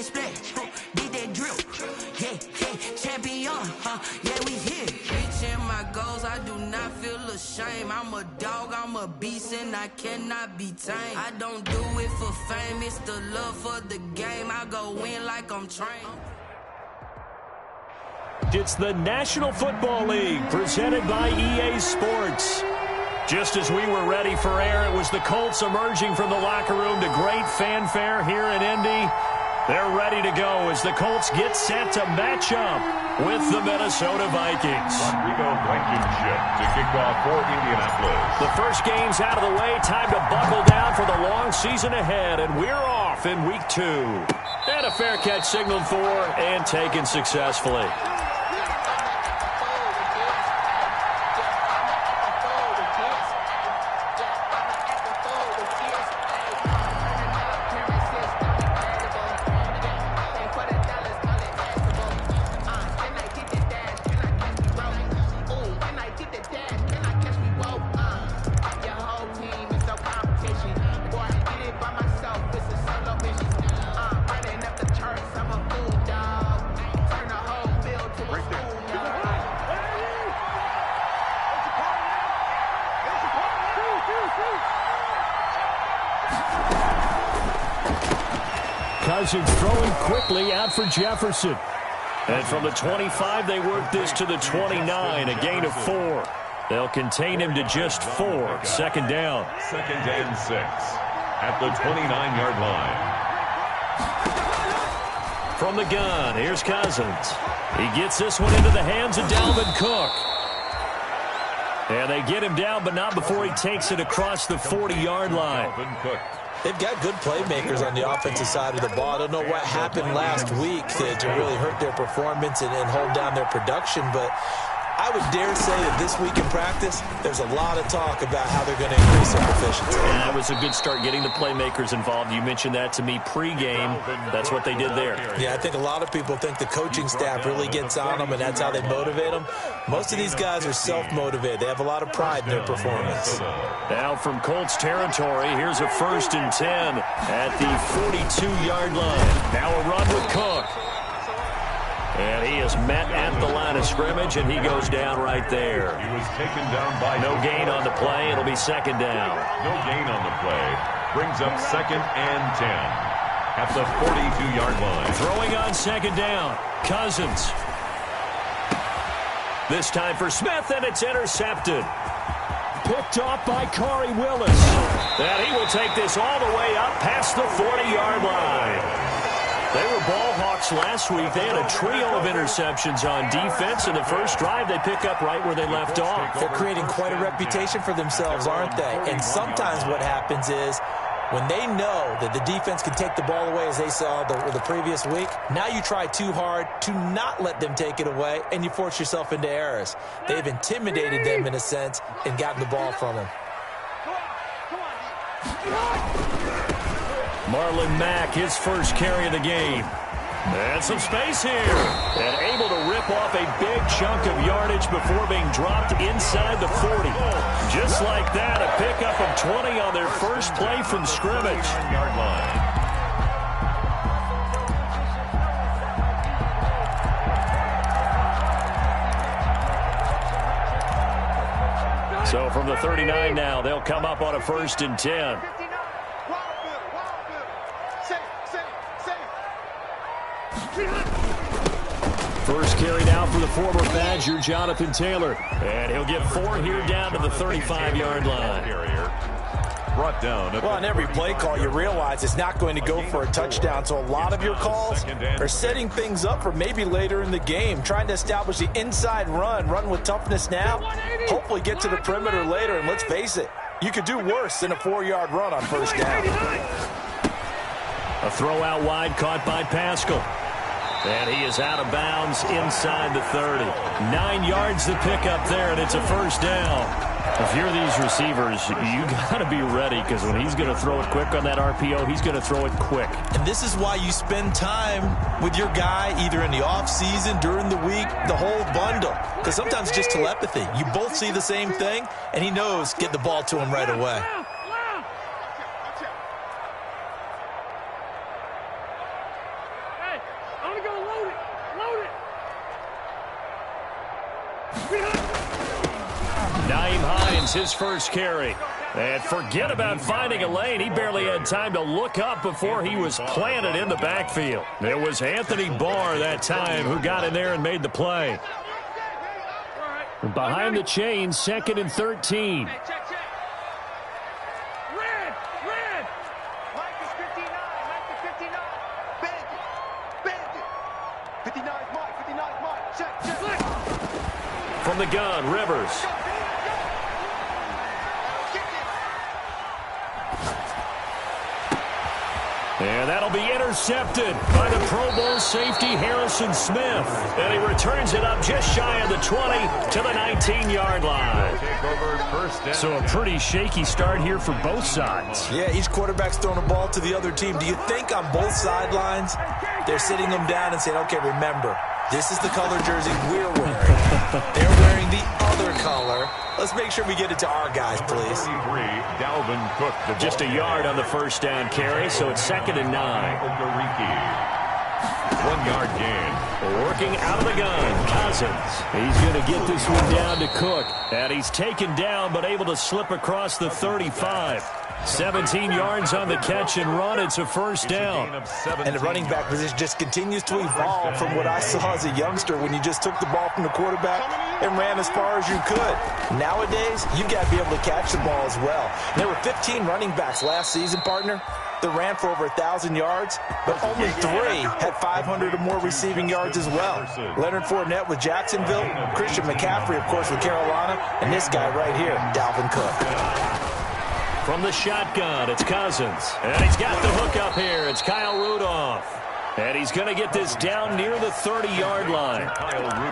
that splash, did that drip. Yeah, champion, yeah, we here. Reaching my goals, I do not feel ashamed. I'm a dog, I'm a beast, and I cannot be tamed. I don't do it for fame, it's the love for the game. I go in like I'm trained. It's the National Football League, presented by EA Sports. Just as we were ready for air, it was the Colts emerging from the locker room to great fanfare here in Indy. They're ready to go as the Colts get set to match up with the Minnesota Vikings. Rodrigo Blankenship to kick off for Indianapolis. The first game's out of the way. Time to buckle down for the long season ahead, and we're off in week 2. And a fair catch signaled for and taken successfully. Cousins throwing quickly out for Jefferson. And from the 25, they work this to the 29, a gain of 4. They'll contain him to just 4. Second down. 2nd and 6 at the 29-yard line. From the gun, here's Cousins. He gets this one into the hands of Dalvin Cook. And they get him down, but not before he takes it across the 40-yard line. Dalvin Cook. They've got good playmakers on the offensive side of the ball. I don't know what happened last week to really hurt their performance and hold down their production, but I would dare say that this week in practice, there's a lot of talk about how they're going to increase their proficiency. And that was a good start getting the playmakers involved. You mentioned that to me pregame. That's what they did there. Yeah, I think a lot of people think the coaching staff really gets on them, and that's how they motivate them. Most of these guys are self-motivated. They have a lot of pride in their performance. Now from Colts territory, here's a 1st and 10 at the 42-yard line. Now a run with Cook. And he is met at the line of scrimmage, and he goes down right there. He was taken down by no gain on the play. It'll be 2nd down. No gain on the play. Brings up 2nd and 10 at the 42-yard line. Throwing on 2nd down. Cousins. This time for Smith, and it's intercepted. Picked off by Corey Willis. And he will take this all the way up past the 40-yard line. They were ball hawks last week. They had a trio of interceptions on defense. In the first drive, they pick up right where they left off. They're creating quite a reputation for themselves, aren't they? And sometimes what happens is when they know that the defense can take the ball away, as they saw the previous week, now you try too hard to not let them take it away, and you force yourself into errors. They've intimidated them in a sense and gotten the ball from them. Marlon Mack, his first carry of the game. And some space here. And able to rip off a big chunk of yardage before being dropped inside the 40. Just like that, a pickup of 20 on their first play from scrimmage. Yard line. So from the 39 now, they'll come up on a 1st and 10. First carry now for the former Badger, Jonathan Taylor. And he'll get 4 here down to the 35-yard line. Brought down. Well, on every play call, you realize it's not going to go for a touchdown. So a lot of your calls are setting things up for maybe later in the game, trying to establish the inside run with toughness now, hopefully get to the perimeter later. And let's face it, you could do worse than a 4-yard run on 1st down. A throw out wide caught by Pascal. And he is out of bounds inside the 30. 9 yards to pick up there, and it's a 1st down. If you're these receivers, you got to be ready, because when he's going to throw it quick on that RPO, he's going to throw it quick. And this is why you spend time with your guy either in the offseason, during the week, the whole bundle. Because sometimes it's just telepathy. You both see the same thing, and he knows get the ball to him right away. Hopkins, his first carry. And forget about finding a lane. He barely had time to look up before he was planted in the backfield. It was Anthony Barr that time who got in there and made the play. Behind the chains, 2nd and 13. From the gun, Rivers. And that'll be intercepted by the Pro Bowl safety Harrison Smith. And he returns it up just shy of the 20 to the 19-yard line. So a pretty shaky start here for both sides. Yeah, each quarterback's throwing a ball to the other team. Do you think on both sidelines they're sitting them down and saying, okay, remember, this is the color jersey we're wearing. They're wearing the other color. Let's make sure we get it to our guys, please. Dalvin Cook. Just a yard on the first down carry, so it's 2nd and 9. 1-yard gain. Working out of the gun, Cousins. He's going to get this one down to Cook. And he's taken down, but able to slip across the 35. 17 yards on the catch and run. It's a first down. And the running back position just continues to evolve from what I saw as a youngster when you just took the ball from the quarterback and ran as far as you could. Nowadays, you got to be able to catch the ball as well. There were 15 running backs last season, partner, that ran for over 1,000 yards, but only 3 had 500 or more receiving yards as well. Leonard Fournette with Jacksonville, Christian McCaffrey, of course, with Carolina, and this guy right here, Dalvin Cook. From the shotgun, it's Cousins. And he's got the hook up here. It's Kyle Rudolph. And he's going to get this down near the 30-yard line.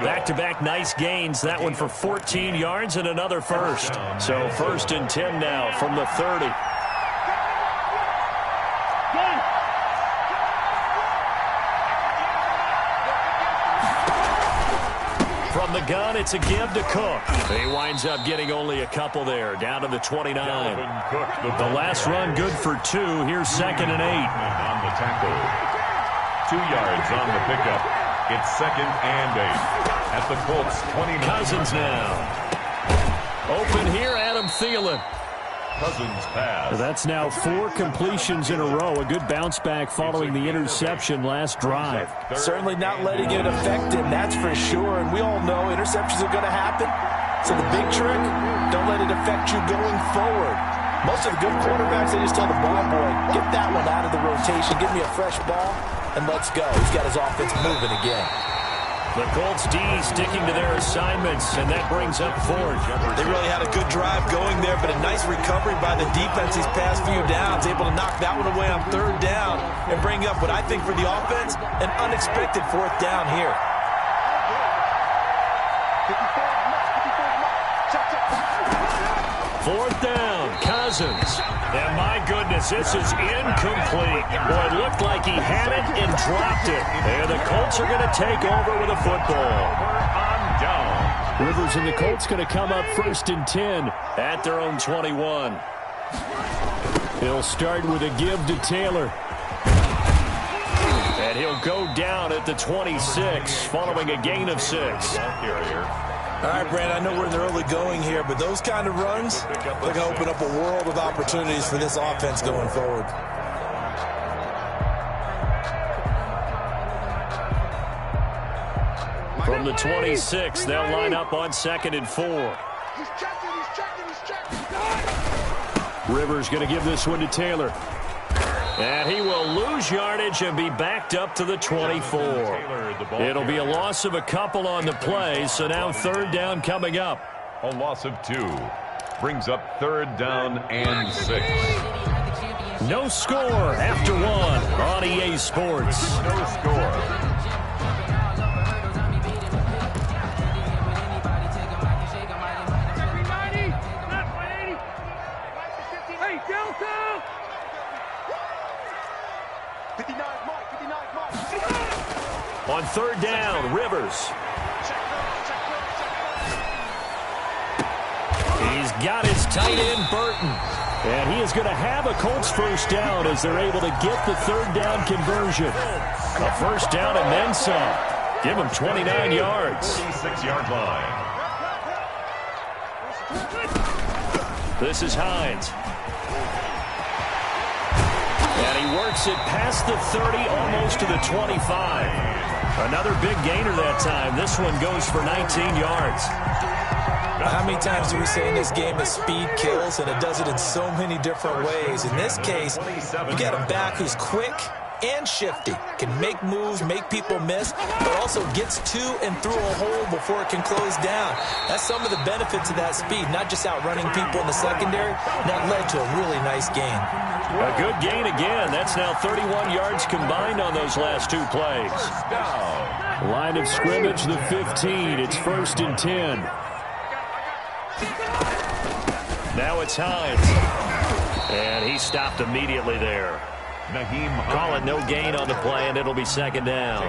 Back-to-back nice gains. That one for 14 yards and another first. So 1st and 10 now from the 30. From the gun, it's a give to Cook. He winds up getting only a couple there, down to the 29. The last run good for 2. Here's 2nd and 8. On the tackle. 2 yards on the pickup. It's 2nd and 8. At the Colts 29. Cousins now. Open here, Adam Thielen. Cousins pass. That's now 4 completions in a row. A good bounce back following the interception last drive. Certainly not letting it affect him, that's for sure. And we all know interceptions are going to happen. So the big trick, don't let it affect you going forward. Most of the good quarterbacks, they just tell the ball boy, get that one out of the rotation, give me a fresh ball, and let's go. He's got his offense moving again. The Colts D sticking to their assignments, and that brings up 4th. They really had a good drive going there, but a nice recovery by the defense these past few downs, able to knock that one away on 3rd down and bring up what I think for the offense, an unexpected 4th down here. Fourth down, Cousins. And my goodness, this is incomplete. Boy, it looked like he had it and dropped it. And the Colts are going to take over with a football. Rivers and the Colts going to come up 1st and 10 at their own 21. He'll start with a give to Taylor. And he'll go down at the 26 following a gain of 6. All right, Brand, I know we're in the early going here, but those kind of runs, they're going to open up a world of opportunities for this offense going forward. From the 26, they'll line up on 2nd and 4. Rivers going to give this one to Taylor. And he will lose yardage and be backed up to the 24. It'll be a loss of a couple on the play, so now 3rd down coming up. A loss of 2. Brings up 3rd down and 6. No score after 1 on EA Sports. No score. On 3rd down, Rivers. He's got his tight end, Burton. And he is going to have a Colts 1st down as they're able to get the 3rd down conversion. A 1st down and then some. Give him 29 yards. 46-yard line. This is Hines. And he works it past the 30, almost to the 25. Another big gainer that time. This one goes for 19 yards. How many times do we say in this game that speed kills, and it does it in so many different ways? In this case, you got a back who's quick and shifty, can make moves, make people miss, but also gets to and through a hole before it can close down. That's some of the benefits of that speed, not just outrunning people in the secondary. That led to a really nice gain. A good gain again. That's now 31 yards combined on those last two plays. Line of scrimmage, the 15. It's 1st and 10. Now it's Hines. And he stopped immediately there. Call it no gain on the play, and it'll be 2nd down.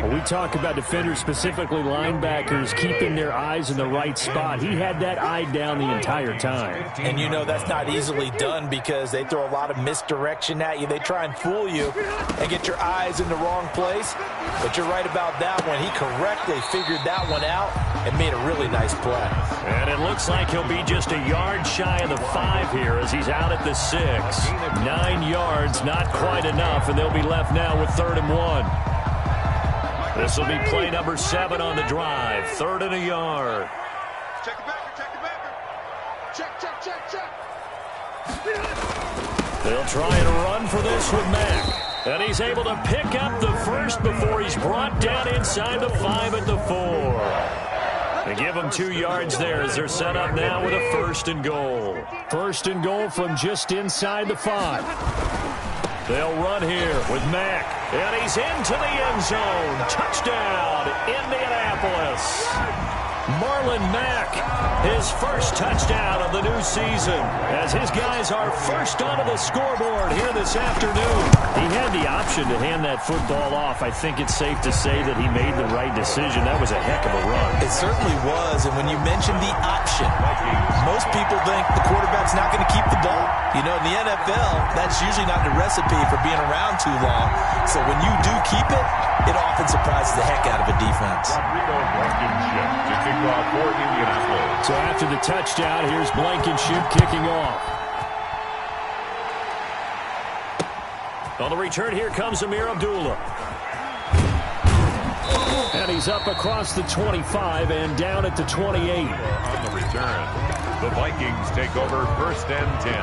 When we talk about defenders, specifically linebackers, keeping their eyes in the right spot. He had that eye down the entire time. And you know that's not easily done because they throw a lot of misdirection at you. They try and fool you and get your eyes in the wrong place. But you're right about that one. He correctly figured that one out and made a really nice play. And it looks like he'll be just a yard shy of the 5 here as he's out at the 6. 9 yards. Not quite enough, and they'll be left now with 3rd and 1. This will be play number 7 on the drive. 3rd and a yard. Check it back, check it back. Check. They'll try and run for this with Mack. And he's able to pick up the first before he's brought down inside the 5 at the 4. They give him 2 yards there as they're set up now with a 1st and goal. 1st and goal from just inside the 5. They'll run here with Mack, and he's into the end zone. Touchdown, Indianapolis. Marlon Mack, his first touchdown of the new season, as his guys are first onto the scoreboard here this afternoon. He had the option to hand that football off. I think it's safe to say that he made the right decision. That was a heck of a run. It certainly was, and when you mentioned the option, most people think the quarterback's not going to keep the ball. You know, in the NFL, that's usually not the recipe for being around too long. So when you do keep it, it often surprises the heck out of a defense. So after the touchdown, here's Blankenship kicking off. On the return, here comes Amir Abdullah. And he's up across the 25 and down at the 28. On the return, the Vikings take over 1st and 10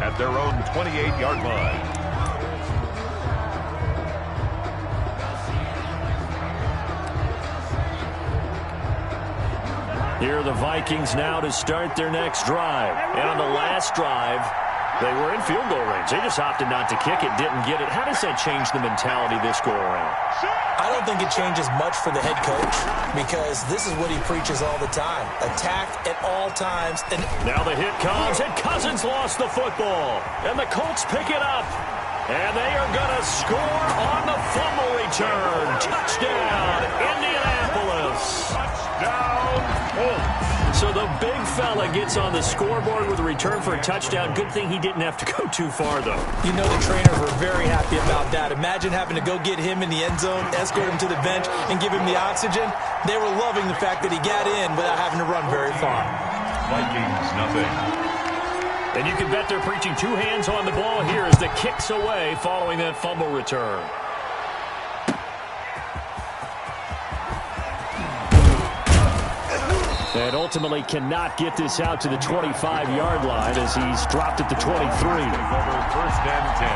at their own 28-yard line. Here are the Vikings now to start their next drive. And on the last drive, they were in field goal range. They just opted not to kick it, didn't get it. How does that change the mentality this go around? I don't think it changes much for the head coach because this is what he preaches all the time. Attack at all times. And now the hit comes, and Cousins lost the football. And the Colts pick it up. And they are going to score on the fumble return. Touchdown, Indianapolis. Touchdown, Colts. So the big fella gets on the scoreboard with a return for a touchdown. Good thing he didn't have to go too far, though. You know the trainers were very happy about that. Imagine having to go get him in the end zone, escort him to the bench, and give him the oxygen. They were loving the fact that he got in without having to run very far. Vikings, nothing. And you can bet they're preaching 2 hands on the ball here as the kick's away following that fumble return. And ultimately cannot get this out to the 25-yard line as he's dropped at the 23. Over 1st and 10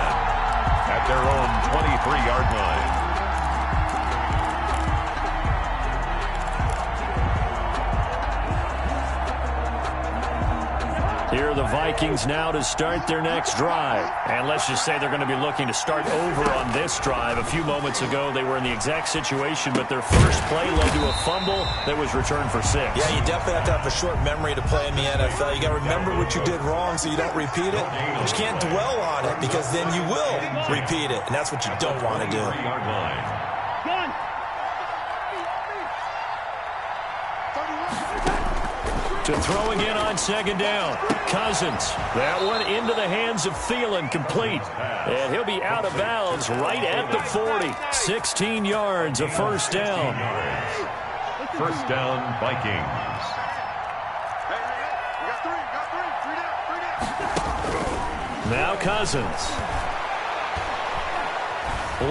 at their own 23-yard line. Here are the Vikings now to start their next drive. And let's just say they're going to be looking to start over on this drive. A few moments ago, they were in the exact situation, but their first play led to a fumble that was returned for 6. Yeah, you definitely have to have a short memory to play in the NFL. You got to remember what you did wrong so you don't repeat it. But you can't dwell on it because then you will repeat it, and that's what you don't want to do. To throw again on 2nd down. Cousins. That one into the hands of Thielen, complete. And he'll be out of bounds right at the 40. 16 yards, a 1st down. 1st down, Vikings. Now Cousins.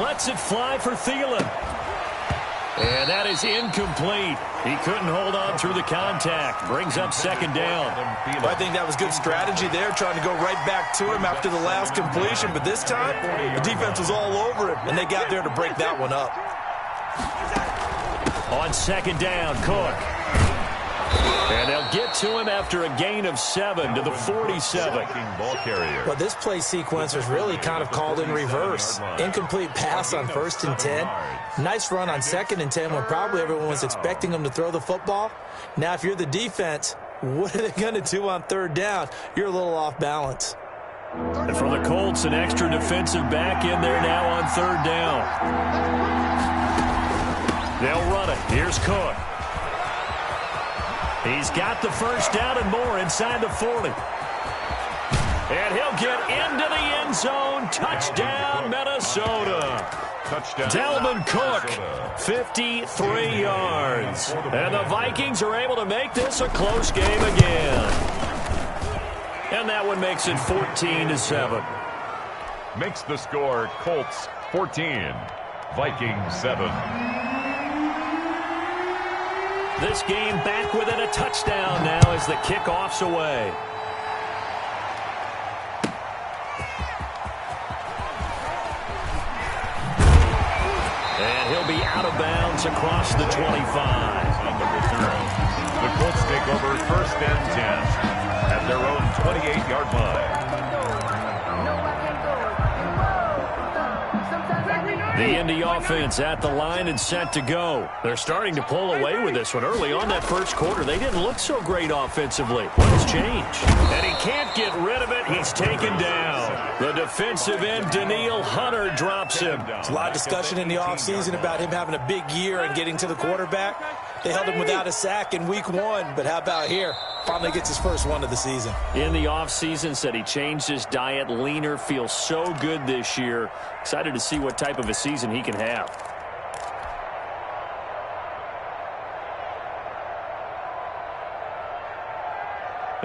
Lets it fly for Thielen. And that is incomplete. He couldn't hold on through the contact. Brings up second down. Well, I think that was good strategy there, trying to go right back to him after the last completion. But this time, the defense was all over him, and they got there to break that one up. On second down, Cook. And they'll get to him after a gain of 7 to the 47. Ball carrier. Well, this play sequence was really kind of called in reverse. Incomplete pass on 1st and 10. Nice run on 2nd and 10 when probably everyone was expecting him to throw the football. Now, if you're the defense, what are they going to do on 3rd down? You're a little off balance. And for the Colts, an extra defensive back in there now on 3rd down. They'll run it. Here's Cook. He's got the first down and more inside the 40. And he'll get into the end zone. Touchdown, Minnesota. Touchdown. Dalvin Cook, 53 yards. And the Vikings are able to make this a close game again. And that one makes it 14-7. Makes the score Colts 14, Vikings 7. This game back within a touchdown now as the kickoff's away. And he'll be out of bounds across the 25. On the return, the Colts take over 1st and 10 at their own 28-yard line. The Indy offense at the line and set to go. They're starting to pull away with this one. Early on that first quarter, they didn't look so great offensively. What has changed? And he can't get rid of it. He's taken down. The defensive end, Danielle Hunter, drops him. There's a lot of discussion in the offseason about him having a big year and getting to the quarterback. They held him without a sack in week 1, but how about here? Finally gets his first one of the season. In the offseason, said he changed his diet, leaner, feels so good this year. Excited to see what type of a season he can have.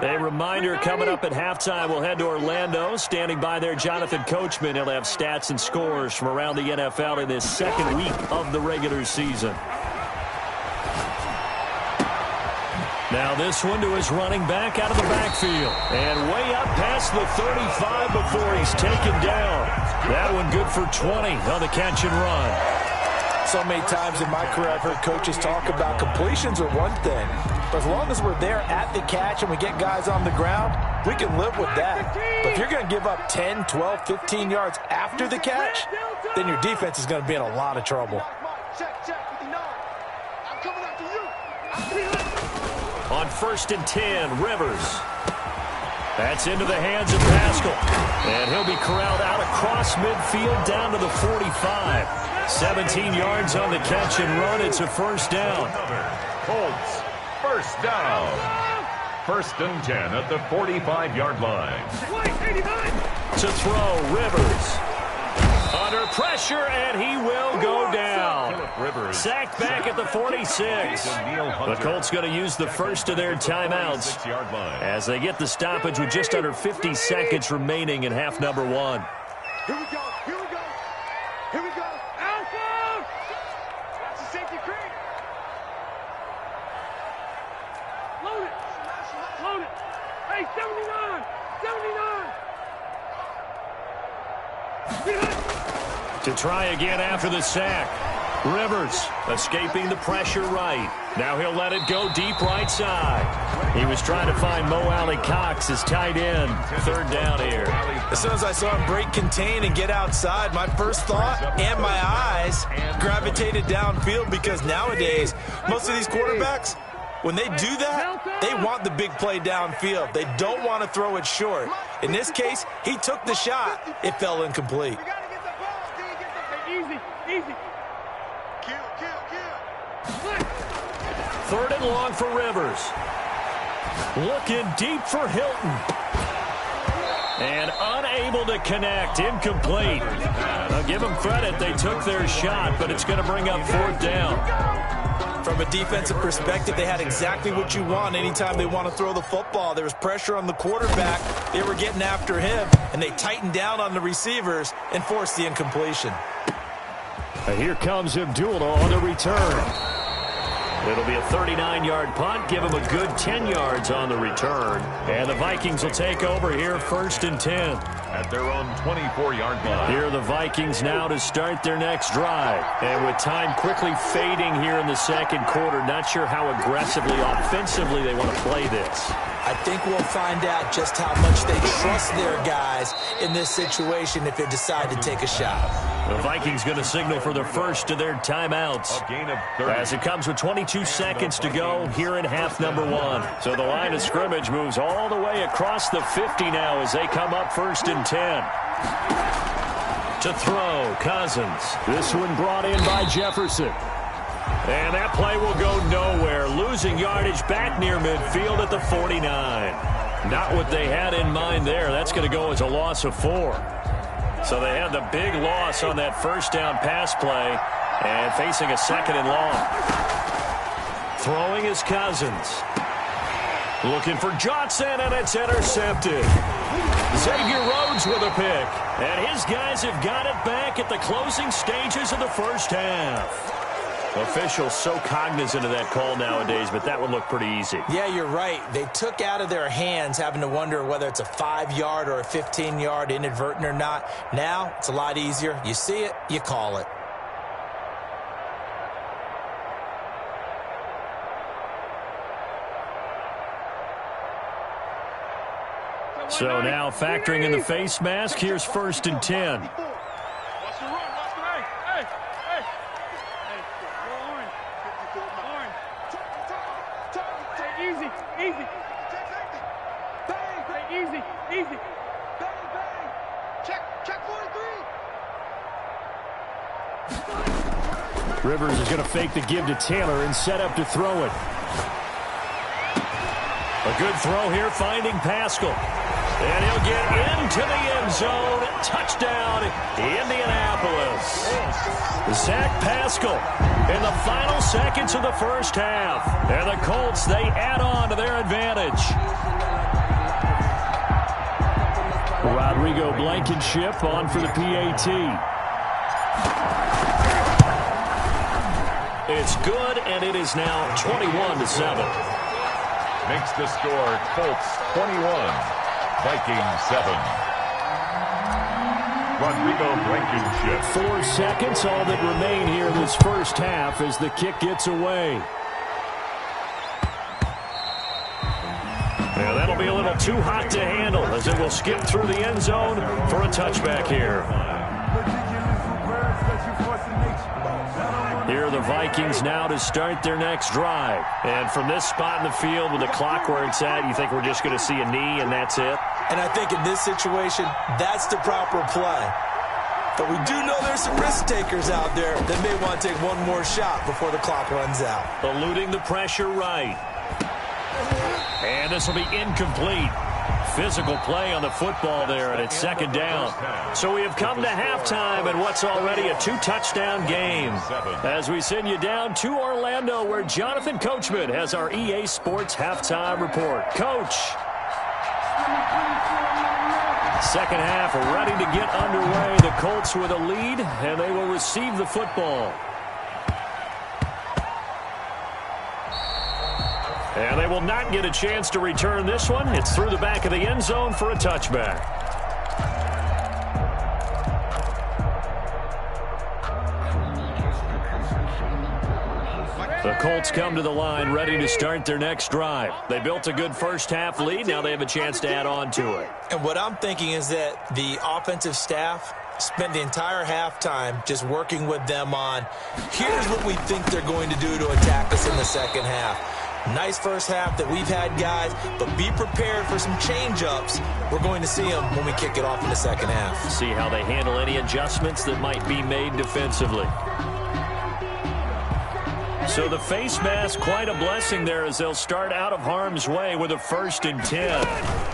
A reminder, coming up at halftime, we'll head to Orlando. Standing by there, Jonathan Coachman. He'll have stats and scores from around the NFL in this second week of the regular season. Now this one to his running back out of the backfield. And way up past the 35 before he's taken down. That one good for 20 on the catch and run. So many times in my career I've heard coaches talk about completions are one thing. But as long as we're there at the catch and we get guys on the ground, we can live with that. But if you're going to give up 10, 12, 15 yards after the catch, then your defense is going to be in a lot of trouble. On 1st and 10, Rivers. That's into the hands of Pascal. And he'll be corralled out across midfield down to the 45. 17 yards on the catch and run. It's a first down. Colts, first down. 1st and 10 at the 45-yard line. To throw, Rivers. Under pressure, and he will go down. Sacked back at the 46. The Colts going to use the first of their timeouts as they get the stoppage with just under 50 seconds remaining in half number 1. Here we go. Here we go. Here we go. Alpha! That's a safety creek. Load it. Load it. Hey, 79. 79. To try again after the sack. Rivers escaping the pressure right. Now he'll let it go deep right side. He was trying to find Mo Alley Cox, his tight end. 3rd down here. As soon as I saw him break contain and get outside, my first thought and my eyes gravitated downfield because nowadays, most of these quarterbacks, when they do that, they want the big play downfield. They don't want to throw it short. In this case, he took the shot. It fell incomplete. Easy. 3rd and long for Rivers. Looking deep for Hilton. And unable to connect. Incomplete. I'll give them credit. They took their shot, but it's going to bring up 4th down. From a defensive perspective, they had exactly what you want anytime they want to throw the football. There was pressure on the quarterback. They were getting after him, and they tightened down on the receivers and forced the incompletion. And here comes Abdullah on the return. It'll be a 39-yard punt. Give him a good 10 yards on the return. And the Vikings will take over here, 1st and 10. At their own 24-yard line. Here are the Vikings now to start their next drive. And with time quickly fading here in the second quarter, not sure how aggressively, offensively they want to play this. I think we'll find out just how much they trust their guys in this situation if they decide to take a shot. The Vikings going to signal for the first of their timeouts. A gain of 30. As it comes with 22 seconds to go here in half number 1. So the line of scrimmage moves all the way across the 50 now as they come up 1st and 10. To throw, Cousins. This one brought in by Jefferson. And that play will go nowhere. Losing yardage back near midfield at the 49. Not what they had in mind there. That's going to go as a loss of 4. So they had the big loss on that first down pass play and facing a 2nd and long. Throwing is Cousins. Looking for Johnson, and it's intercepted. Xavier Rhodes with a pick. And his guys have got it back at the closing stages of the first half. Officials so cognizant of that call nowadays, but that would look pretty easy. Yeah, you're right. They took out of their hands having to wonder whether it's a 5-yard or a 15-yard inadvertent or not. Now, it's a lot easier. You see it, you call it. So now factoring in the face mask, here's 1st and 10. Easy. Bang. Check 43. Rivers is going to fake the give to Taylor and set up to throw it. A good throw here, finding Pascal. And he'll get into the end zone. Touchdown, Indianapolis. Zach Pascal in the final seconds of the first half. And the Colts, they add on to their advantage. Rodrigo Blankenship on for the PAT. It's good, and it is now 21-7. Makes the score Colts 21, Vikings 7. Rodrigo Blankenship. 4 seconds, all that remain here in this first half as the kick gets away. Yeah, that'll be a little too hot to handle as it will skip through the end zone for a touchback here. Here are the Vikings now to start their next drive. And from this spot in the field with the clock where it's at, you think we're just going to see a knee and that's it? And I think in this situation, that's the proper play. But we do know there's some risk takers out there that may want to take one more shot before the clock runs out. Eluding the pressure right. And this will be incomplete. Physical play on the football there, and it's 2nd down. So we have come to halftime in what's already a 2-touchdown game. As we send you down to Orlando, where Jonathan Coachman has our EA Sports halftime report. Coach. Second half ready to get underway. The Colts with a lead, and they will receive the football. And they will not get a chance to return this one. It's through the back of the end zone for a touchback. The Colts come to the line ready to start their next drive. They built a good first half lead. Now they have a chance to add on to it. And what I'm thinking is that the offensive staff spent the entire halftime just working with them on, here's what we think they're going to do to attack us in the second half. Nice first half that we've had, guys, but be prepared for some change-ups. We're going to see them when we kick it off in the second half. See how they handle any adjustments that might be made defensively. So the face mask, quite a blessing there as they'll start out of harm's way with a 1st and 10.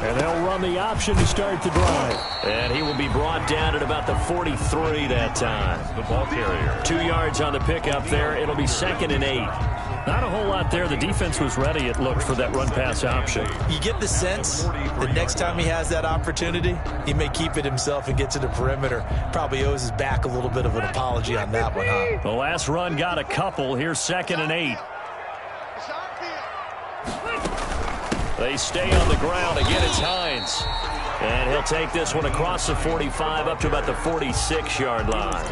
And they'll run the option to start the drive. And he will be brought down at about the 43 that time. The ball carrier. 2 yards on the pickup there. It'll be 2nd and 8. Not a whole lot there. The defense was ready, it looked, for that run-pass option. You get the sense that next time he has that opportunity, he may keep it himself and get to the perimeter. Probably owes his back a little bit of an apology on that one, huh? The last run got a couple. Here's 2nd and 8. They stay on the ground. Again, it's Hines. And he'll take this one across the 45 up to about the 46-yard line.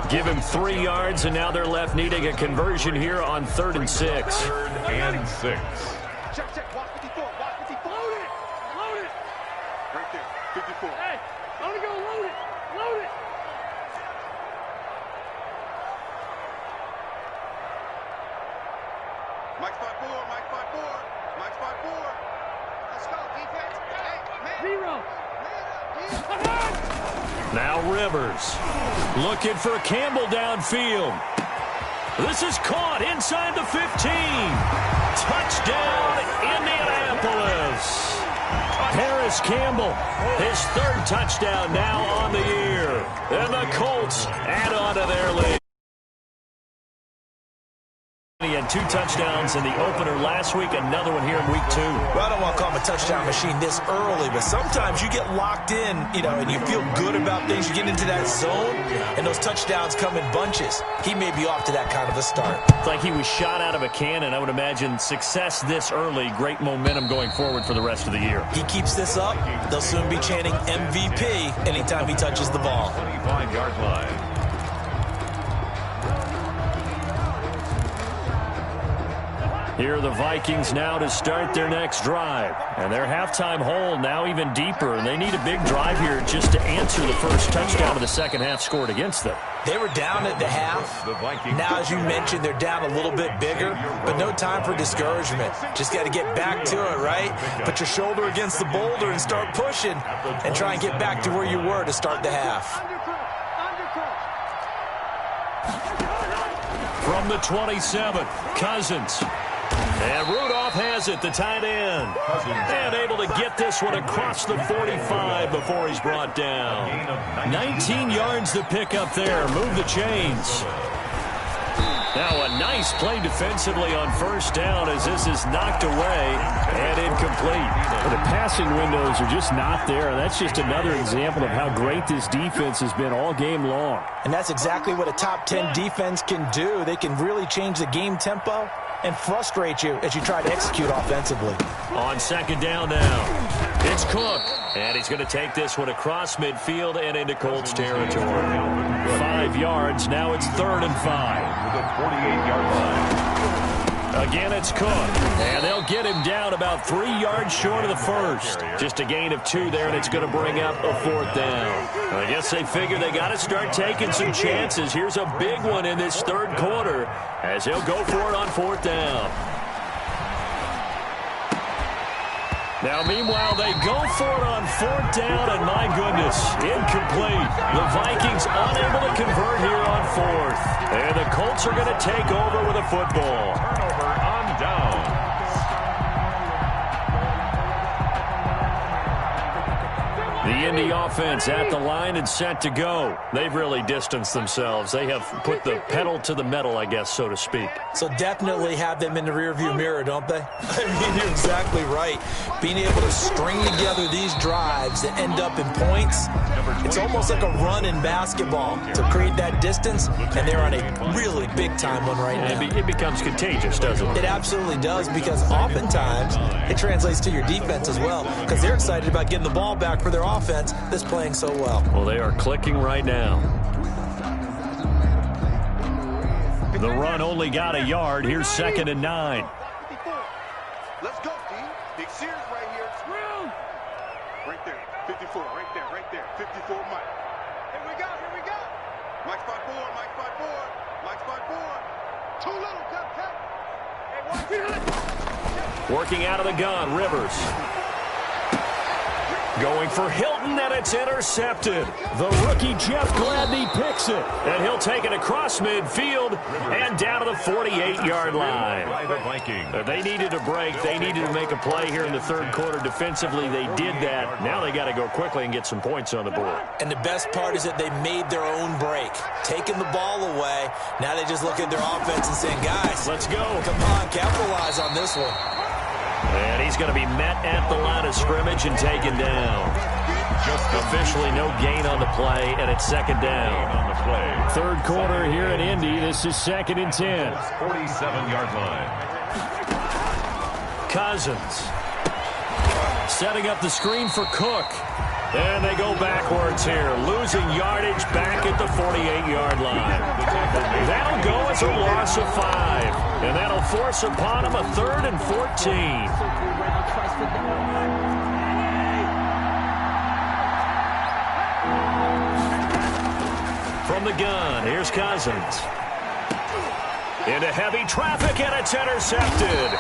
Give him 3 yards, and now they're left needing a conversion here on 3rd and 6. 3rd and 6. Check. Watch 54. Watch 54. Load it. Load it. Right there. 54. Hey, let me go. Load it. Load it. Mike spot 4. Mike spot 4. Mike spot 4. Let's go, defense. Hey, man. Zero. Now Rivers looking for Campbell downfield. This is caught inside the 15. Touchdown, Indianapolis. Harris Campbell, his 3rd touchdown now on the year. And the Colts add on to their lead. He had 2 touchdowns in the opener last week, another one here in week 2. Well, I don't want to call him a touchdown machine this early, but sometimes you get locked in, and you feel good about things. You get into that zone, and those touchdowns come in bunches. He may be off to that kind of a start. It's like he was shot out of a cannon. I would imagine success this early, great momentum going forward for the rest of the year. He keeps this up, they'll soon be chanting MVP anytime he touches the ball. 25-yard line. Here are the Vikings now to start their next drive. And their halftime hole now even deeper. And they need a big drive here just to answer the first touchdown of the second half scored against them. They were down at the half. Now, as you mentioned, they're down a little bit bigger, but no time for discouragement. Just got to get back to it, right? Put your shoulder against the boulder and start pushing and try and get back to where you were to start the half. From the 27, Cousins. And Rudolph has it, the tight end. And able to get this one across the 45 before he's brought down. 19 yards to pick up there. Move the chains. Now a nice play defensively on 1st down as this is knocked away and incomplete. The passing windows are just not there. That's just another example of how great this defense has been all game long. And that's exactly what a top 10 defense can do. They can really change the game tempo and frustrate you as you try to execute offensively. On 2nd down now, it's Cook. And he's going to take this one across midfield and into Colts territory. 5 yards, now it's 3rd and 5. To the 48-yard line. Again, it's Cook. And they'll get him down about 3 yards short of the first. Just a gain of 2 there, and it's going to bring up a 4th down. I guess they figure they got to start taking some chances. Here's a big one in this 3rd quarter as he'll go for it on 4th down. Now, meanwhile, they go for it on 4th down, and my goodness, incomplete. The Vikings unable to convert here on 4th. And the Colts are going to take over with a football. Turnover on down. The Indy offense at the line and set to go. They've really distanced themselves. They have put the pedal to the metal, I guess, so to speak. So definitely have them in the rearview mirror, don't they? I mean, you're exactly right. Being able to string together these drives that end up in points, it's almost like a run in basketball to create that distance, and they're on a really big-time one right now. It becomes contagious, doesn't it? It absolutely does, because oftentimes it translates to your defense as well, because they're excited about getting the ball back for their offense that's playing so well. Well, they are clicking right now. The run only got a yard. Here's 2nd and 9. Let's go, D. Big Sears right here. Right there. 54. Right there. Right there. 54 Mike. Here we go. Here we go. Mike spot 4. Mike spot 4. Mike spot 4. Too little. Cut. Hey, watch it. Working out of the gun, Rivers. Going for Hilton, and it's intercepted. The rookie Jeff Gladney picks it. And he'll take it across midfield and down to the 48-yard line. They needed a break. They needed to make a play here in the third quarter. Defensively, they did that. Now they got to go quickly and get some points on the board. And the best part is that they made their own break. Taking the ball away. Now they just look at their offense and saying, guys, let's go. Come on, capitalize on this one. And he's going to be met at the line of scrimmage and taken down. Just officially no gain on the play, and it's second down. On the play. Third quarter here in Indy. This is 2nd and 10. 47-yard line. Cousins setting up the screen for Cook. And they go backwards here, losing yardage back at the 48-yard line. That'll go as a loss of 5. And that'll force upon him a 3rd and 14. From the gun, here's Cousins. Into heavy traffic, and it's intercepted.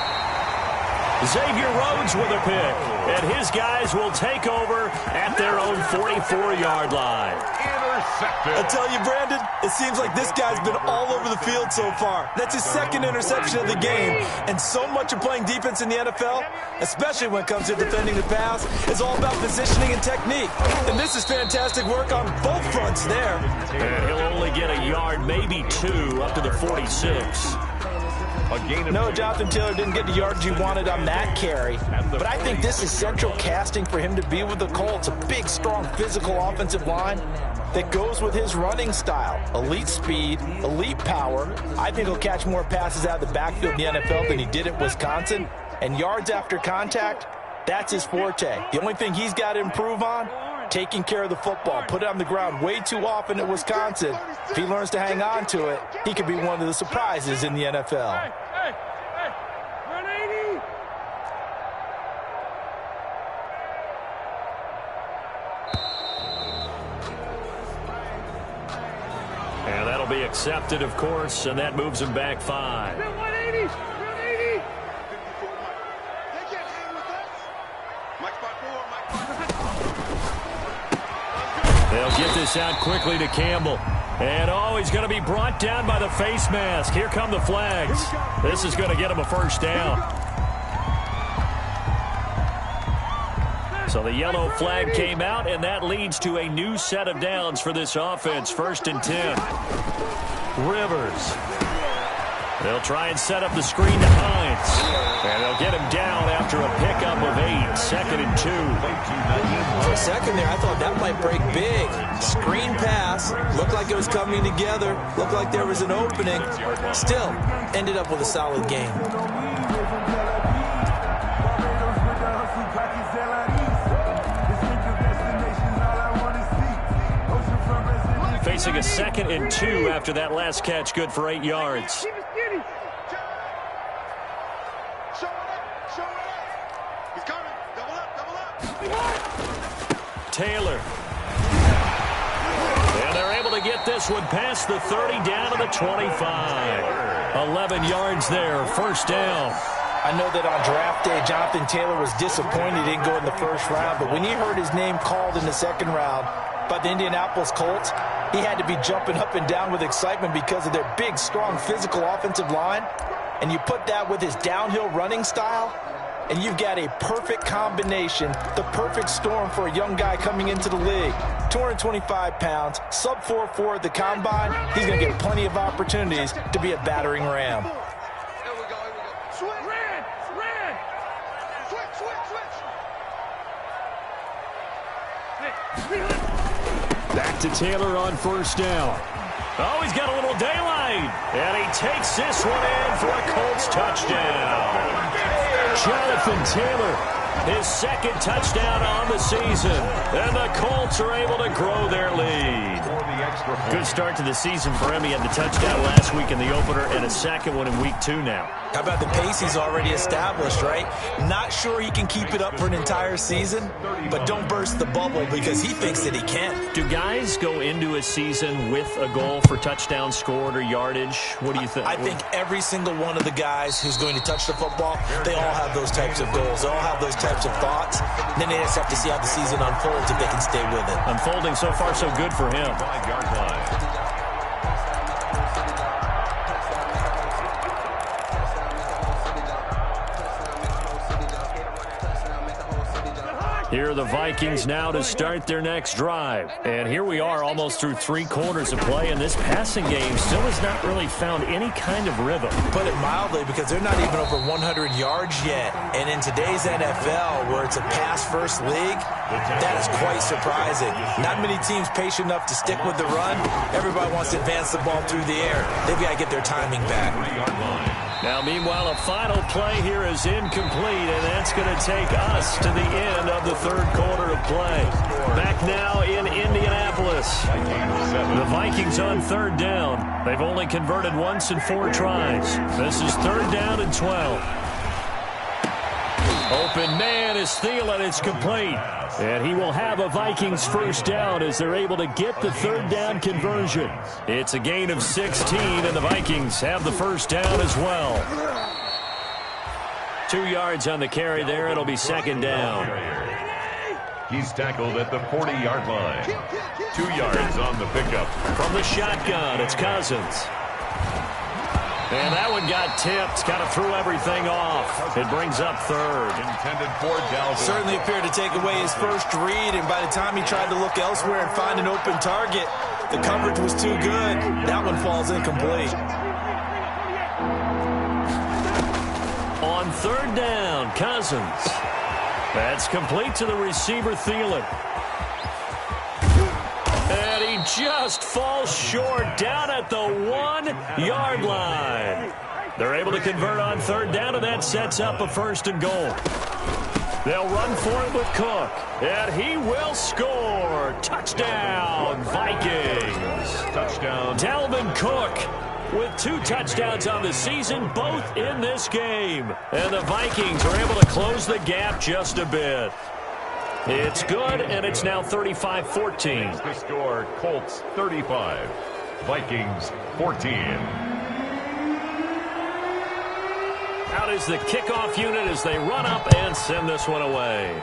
Xavier Rhodes with a pick, and his guys will take over at their own 44-yard line. I tell you, Brandon, it seems like this guy's been all over the field so far. That's his 2nd interception of the game, and so much of playing defense in the NFL, especially when it comes to defending the pass, is all about positioning and technique. And this is fantastic work on both fronts there. And he'll only get a yard, maybe 2, up to the 46. No, Jonathan Taylor didn't get the yardage he wanted on that carry. But I think this is central casting for him to be with the Colts. A big, strong, physical offensive line that goes with his running style. Elite speed, elite power. I think he'll catch more passes out of the backfield in the NFL than he did at Wisconsin. And yards after contact, that's his forte. The only thing he's got to improve on, taking care of the football. Put it on the ground way too often at Wisconsin. If he learns to hang on to it, he could be one of the surprises in the NFL. And that'll be accepted, of course, and that moves him back 5. They'll get this out quickly to Campbell. And, he's going to be brought down by the face mask. Here come the flags. This is going to get him a first down. So the yellow flag came out, and that leads to a new set of downs for this offense. 1st and 10. Rivers. They'll try and set up the screen to Hines. And they'll get him down after a pickup of 8. 2nd and 2. For a second there, I thought that might break big. Screen pass. Looked like it was coming together. Looked like there was an opening. Still, ended up with a solid game. Facing a 2nd and 2 after that last catch, good for 8 yards. Taylor. And they're able to get this one past the 30 down to the 25. 11 yards there, first down. I know that on draft day, Jonathan Taylor was disappointed he didn't go in the first round, but when he heard his name called in the 2nd round by the Indianapolis Colts, he had to be jumping up and down with excitement because of their big, strong, physical offensive line. And you put that with his downhill running style, and you've got a perfect combination, the perfect storm for a young guy coming into the league. 225 pounds, sub 4.4 at the combine. He's going to get plenty of opportunities to be a battering ram. Back to Taylor on first down. Oh, he's got a little daylight. And he takes this one in for a Colts touchdown. Jonathan Taylor, his 2nd touchdown on the season. And the Colts are able to grow their lead. extra point. Good start to the season for him. He had the touchdown last week in the opener and a second one in week 2 now. How about the pace he's already established, right? Not sure he can keep it up for an entire season, but don't burst the bubble because he thinks that he can. Do guys go into a season with a goal for touchdown scored or yardage? What do you think? I think every single one of the guys who's going to touch the football, they all have those types of goals. They all have those types of thoughts. Then they just have to see how the season unfolds if they can stay with it. Unfolding so far so good for him. 5-yard line. Here are the Vikings now to start their next drive. And here we are almost through 3 quarters of play, and this passing game still has not really found any kind of rhythm. Put it mildly, because they're not even over 100 yards yet. And in today's NFL, where it's a pass-first league, that is quite surprising. Not many teams patient enough to stick with the run. Everybody wants to advance the ball through the air. They've got to get their timing back. 3-yard line. Now, meanwhile, a final play here is incomplete, and that's going to take us to the end of the 3rd quarter of play. Back now in Indianapolis. The Vikings on 3rd down. They've only converted once in 4 tries. This is 3rd down and 12. Open man is Thielen. It's complete. And he will have a Vikings first down as they're able to get the 3rd down conversion. It's a gain of 16, and the Vikings have the first down as well. 2 yards on the carry there. It'll be 2nd down. He's tackled at the 40-yard line. 2 yards on the pickup. From the shotgun, it's Cousins. And that one got tipped, kind of threw everything off. It brings up 3rd. Intended for Dalvin. Certainly appeared to take away his first read, and by the time he tried to look elsewhere and find an open target, the coverage was too good. That one falls incomplete. On 3rd down, Cousins. That's complete to the receiver, Thielen. And he just falls short down at the 1-yard line. They're able to convert on 3rd down, and that sets up a 1st and goal. They'll run for it with Cook, and he will score. Touchdown, Vikings. Touchdown. Dalvin Cook with 2 touchdowns on the season, both in this game. And the Vikings are able to close the gap just a bit. It's good, and it's now 35-14. The score, Colts 35, Vikings 14. Out is the kickoff unit as they run up and send this one away.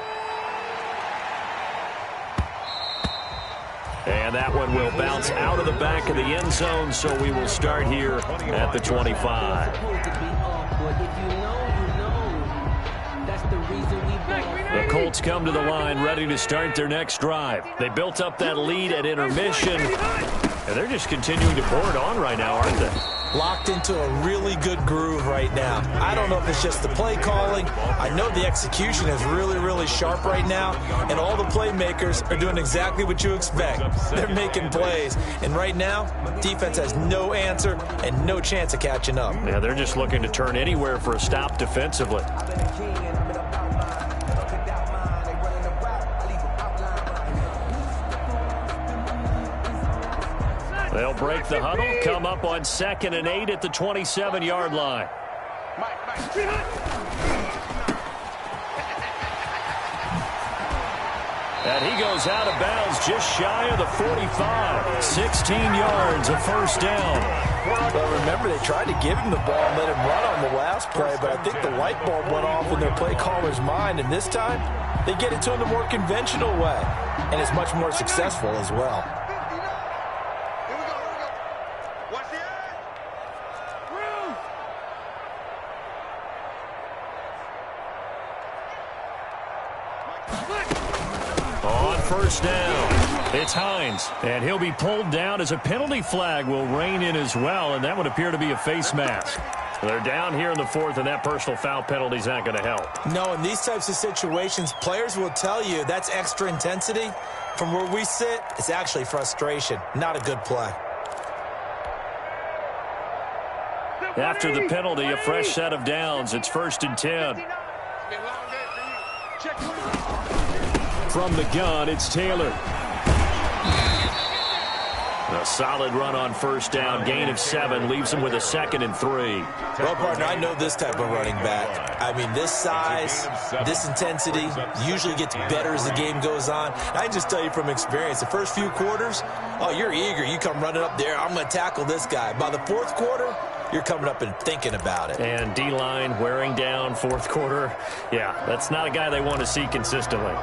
And that one will bounce out of the back of the end zone, so we will start here at the 25. The Colts come to the line ready to start their next drive. They built up that lead at intermission, and they're just continuing to pour it on right now, aren't they? Locked into a really good groove right now. I don't know if it's just the play calling. I know the execution is really, really sharp right now, and all the playmakers are doing exactly what you expect. They're making plays, and right now, defense has no answer and no chance of catching up. Yeah, they're just looking to turn anywhere for a stop defensively. They'll break the huddle, come up on 2nd and 8 at the 27-yard line. And he goes out of bounds just shy of the 45. 16 yards, a first down. Well, remember, they tried to give him the ball and let him run on the last play, but I think the light bulb went off in their play caller's mind, and this time they get it to him the more conventional way, and it's much more successful as well. First down. It's Hines, and he'll be pulled down as a penalty flag will rein in as well, and that would appear to be a face mask. They're down here in the 4th, and that personal foul penalty is not going to help. No, in these types of situations, players will tell you that's extra intensity. From where we sit, it's actually frustration, not a good play. After the penalty, a fresh set of downs. It's 1st and 10. From the gun, it's Taylor. A solid run on first down, gain of 7, leaves him with a 2nd and 3. Well, partner, I know this type of running back. I mean, this size, this intensity usually gets better as the game goes on. And I can just tell you from experience, the first few quarters, oh, you're eager. You come running up there, I'm going to tackle this guy. By the fourth quarter, you're coming up and thinking about it. And D-line wearing down fourth quarter. Yeah, that's not a guy they want to see consistently.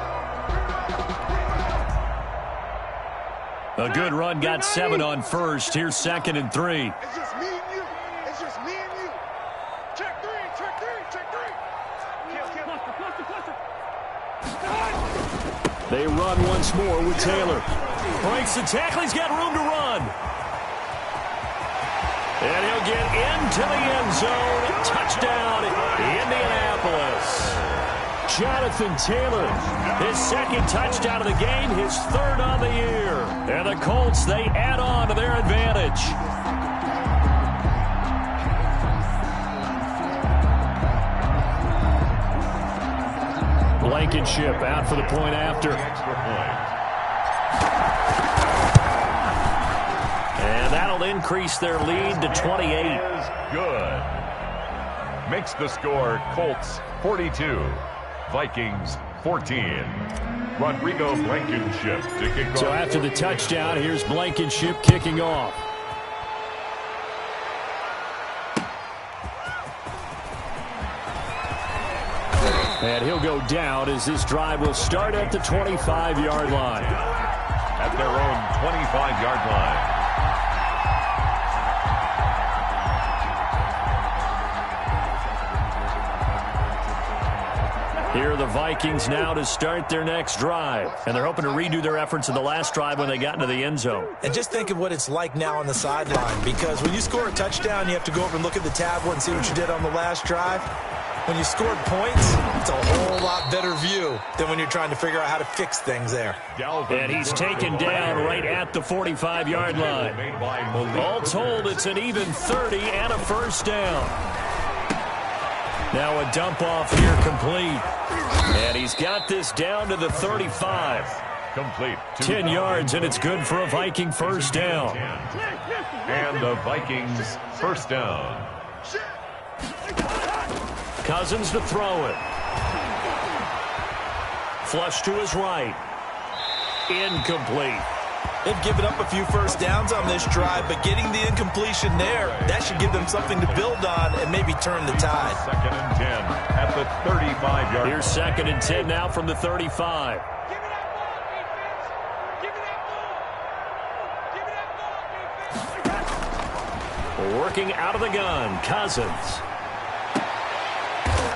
A good run, got 7 on first. Here's 2nd and 3. It's just me and you. It's just me and you. Check 3, check 3, check 3. They run once more with Taylor. Breaks the tackle. He's got room to run. And he'll get into the end zone. Touchdown, Indianapolis. Jonathan Taylor, His 2nd touchdown of the game, his 3rd on the year. And the Colts, they add on to their advantage. Blankenship out for the point after. And that'll increase their lead to 28. Is good. Makes the score Colts 42, Vikings 14. Rodrigo Blankenship to kick off. So after the touchdown, here's Blankenship kicking off. And he'll go down as this drive will start at the 25-yard line. At their own 25-yard line. Here are the Vikings now to start their next drive. And they're hoping to redo their efforts in the last drive when they got into the end zone. And just think of what it's like now on the sideline, because when you score a touchdown, you have to go over and look at the tablet and see what you did on the last drive. When you scored points, it's a whole lot better view than when you're trying to figure out how to fix things there. And he's taken down right at the 45-yard line. All told, it's an even 30 and a first down. Now a dump off here complete. And he's got this down to the 35. Complete. 10 yards, and it's good for a Viking first down. And the Vikings first down. Cousins to throw it. Flush to his right. Incomplete. They've given up a few first downs on this drive, but getting the incompletion there, that should give them something to build on and maybe turn the tide. 2nd and 10 at the 35-yard line. Here's 2nd and 10 now from the 35. Working out of the gun, Cousins.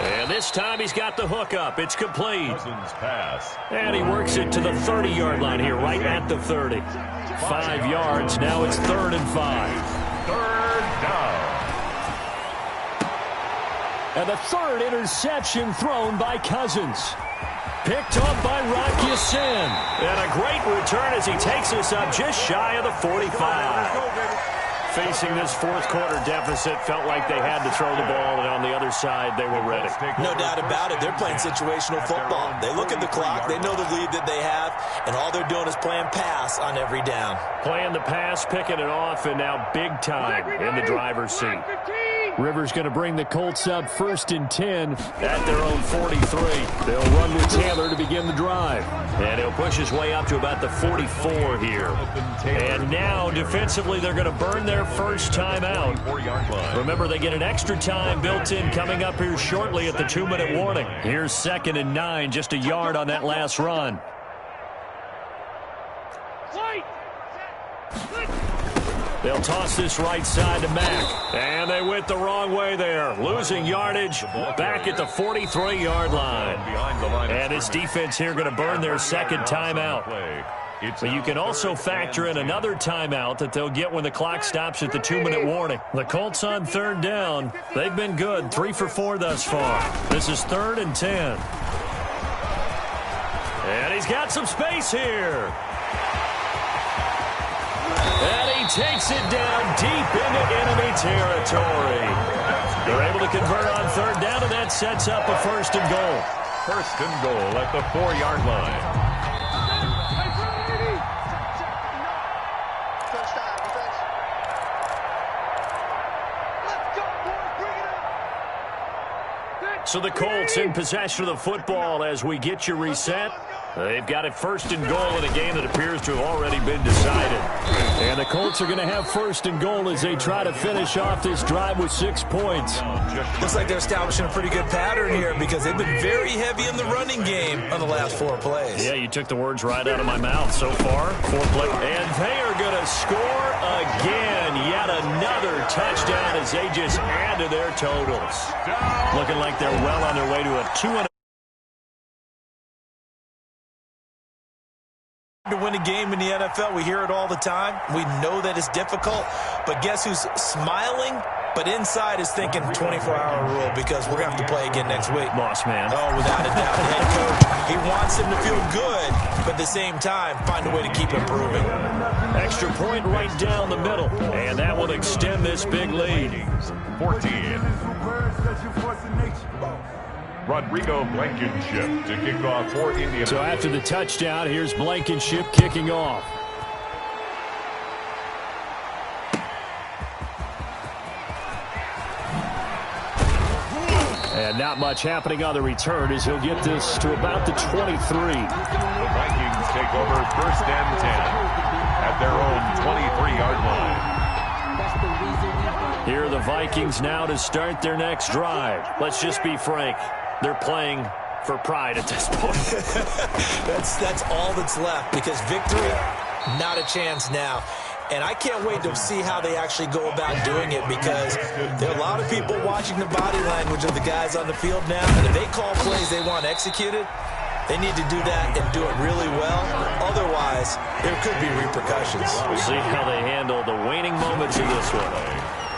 And this time he's got the hook up. It's complete. Cousins pass. And he works it to the 30-yard line here, right at the 30. 5 yards. Now it's 3rd and 5. 3rd down. And the 3rd interception thrown by Cousins. Picked up by Rock Ya-Sin. And a great return as he takes us up just shy of the 45. Facing this fourth quarter deficit, felt like they had to throw the ball, and on the other side, they were ready. No doubt about it. They're playing situational football. They look at the clock, they know the lead that they have, and all they're doing is playing pass on every down. Playing the pass, picking it off, and now big time in the driver's seat. Rivers going to bring the Colts up 1st and 10 at their own 43. They'll run with Taylor to begin the drive. And he'll push his way up to about the 44 here. And now, defensively, they're going to burn their first time out. Remember, they get an extra time built in coming up here shortly at the 2-minute warning. Here's 2nd and 9, just a yard on that last run. They'll toss this right side to Mack. And they went the wrong way there. Losing yardage back at the 43-yard line. And this defense here going to burn their 2nd timeout. But you can also factor in another timeout that they'll get when the clock stops at the 2-minute warning. The Colts on 3rd down. They've been good, 3 for 4 thus far. This is 3rd and 10. And he's got some space here. And he takes it down deep into enemy territory. They're able to convert on 3rd down, and that sets up a 1st and goal. 1st and goal at the 4-yard line. So the Colts in possession of the football as we get you reset. They've got it first and goal in a game that appears to have already been decided. And the Colts are going to have first and goal as they try to finish off this drive with 6 points. Looks like they're establishing a pretty good pattern here because they've been very heavy in the running game on the last 4 plays. Yeah, you took the words right out of my mouth so far. 4 plays. And they are going to score again. Yet another touchdown as they just add to their totals. Looking like they're well on their way to a 2-0. To win a game in the NFL, we hear it all the time. We know that it's difficult, but guess who's smiling, but inside is thinking 24-hour rule because we're going to have to play again next week. Boss man. Oh, without a doubt. The head coach, he wants him to feel good, but at the same time, find a way to keep improving. Extra point right down the middle, and that will extend this big lead. 14. Rodrigo Blankenship to kick off for Indiana. So after the touchdown, here's Blankenship kicking off. And not much happening on the return as he'll get this to about the 23. The Vikings take over first and 10 at their own 23-yard line. Here are the Vikings now to start their next drive. Let's just be frank. They're playing for pride at this point. That's all that's left because victory, not a chance now. And I can't wait to see how they actually go about doing it because there are a lot of people watching the body language of the guys on the field now. And if they call plays they want executed, they need to do that and do it really well. Otherwise, there could be repercussions. We'll see how they handle the waning moments of this one.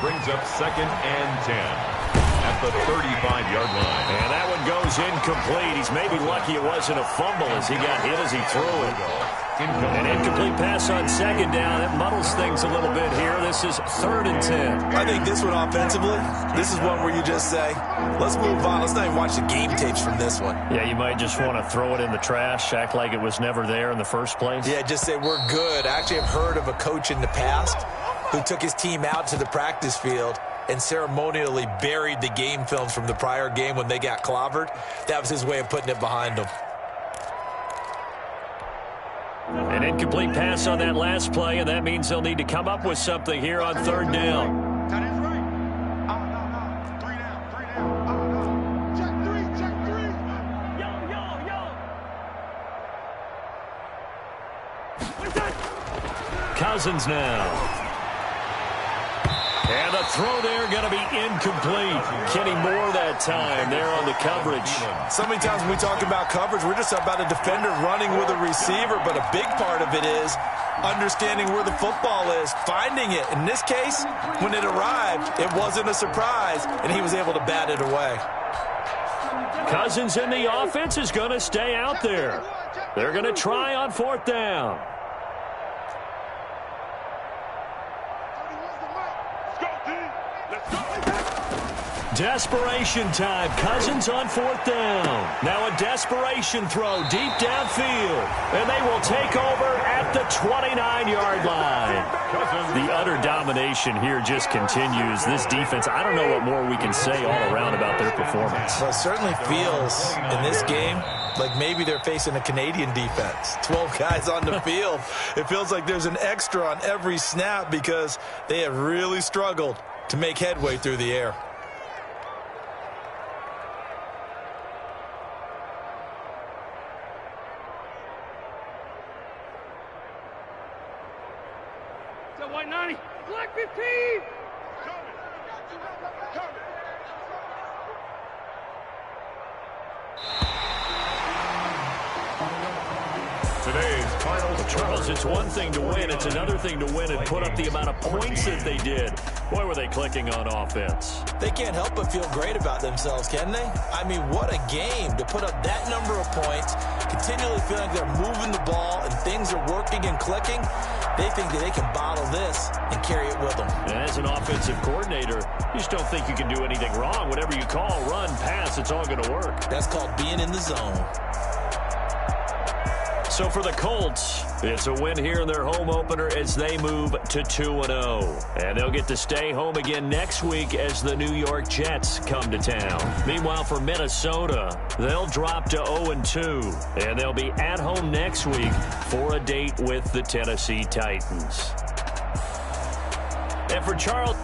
Brings up second and 10 at the 35-yard line. And that one goes incomplete. He's maybe lucky it wasn't a fumble as he got hit as he threw it. An incomplete pass on second down. That muddles things a little bit here. This is 3rd and 10. I think this one offensively, this is one where you just say, let's move on. Let's not even watch the game tapes from this one. Yeah, you might just want to throw it in the trash, act like it was never there in the first place. Yeah, just say we're good. I actually have heard of a coach in the past who took his team out to the practice field and ceremonially buried the game films from the prior game when they got clobbered. That was his way of putting it behind them. An incomplete pass on that last play, and that means they'll need to come up with something here on 3rd down. Cousins now. And the throw there going to be incomplete. Kenny Moore that time there on the coverage. So many times when we talk about coverage, we're just about a defender running with a receiver, but a big part of it is understanding where the football is, finding it. In this case, when it arrived, it wasn't a surprise, and he was able to bat it away. Cousins in the offense is going to stay out there. They're going to try on 4th down. Desperation time. Cousins on 4th down. Now a desperation throw deep downfield. And they will take over at the 29-yard line. The utter domination here just continues. This defense, I don't know what more we can say all around about their performance. Well, it certainly feels in this game like maybe they're facing a Canadian defense. 12 guys on the field. It feels like there's an extra on every snap because they have really struggled to make headway through the air. White 90, black 15. Today's final Charles, it's one thing to win. It's another thing to win and put up the amount of points that they did. Boy, were they clicking on offense. They can't help but feel great about themselves, can they? I mean, what a game to put up that number of points, continually feeling like they're moving the ball and things are working and clicking. They think that they can bottle this and carry it with them. And as an offensive coordinator, you just don't think you can do anything wrong. Whatever you call, run, pass, it's all going to work. That's called being in the zone. So for the Colts, it's a win here in their home opener as they move to 2-0. And they'll get to stay home again next week as the New York Jets come to town. Meanwhile, for Minnesota, they'll drop to 0-2. And they'll be at home next week for a date with the Tennessee Titans. And for Charles...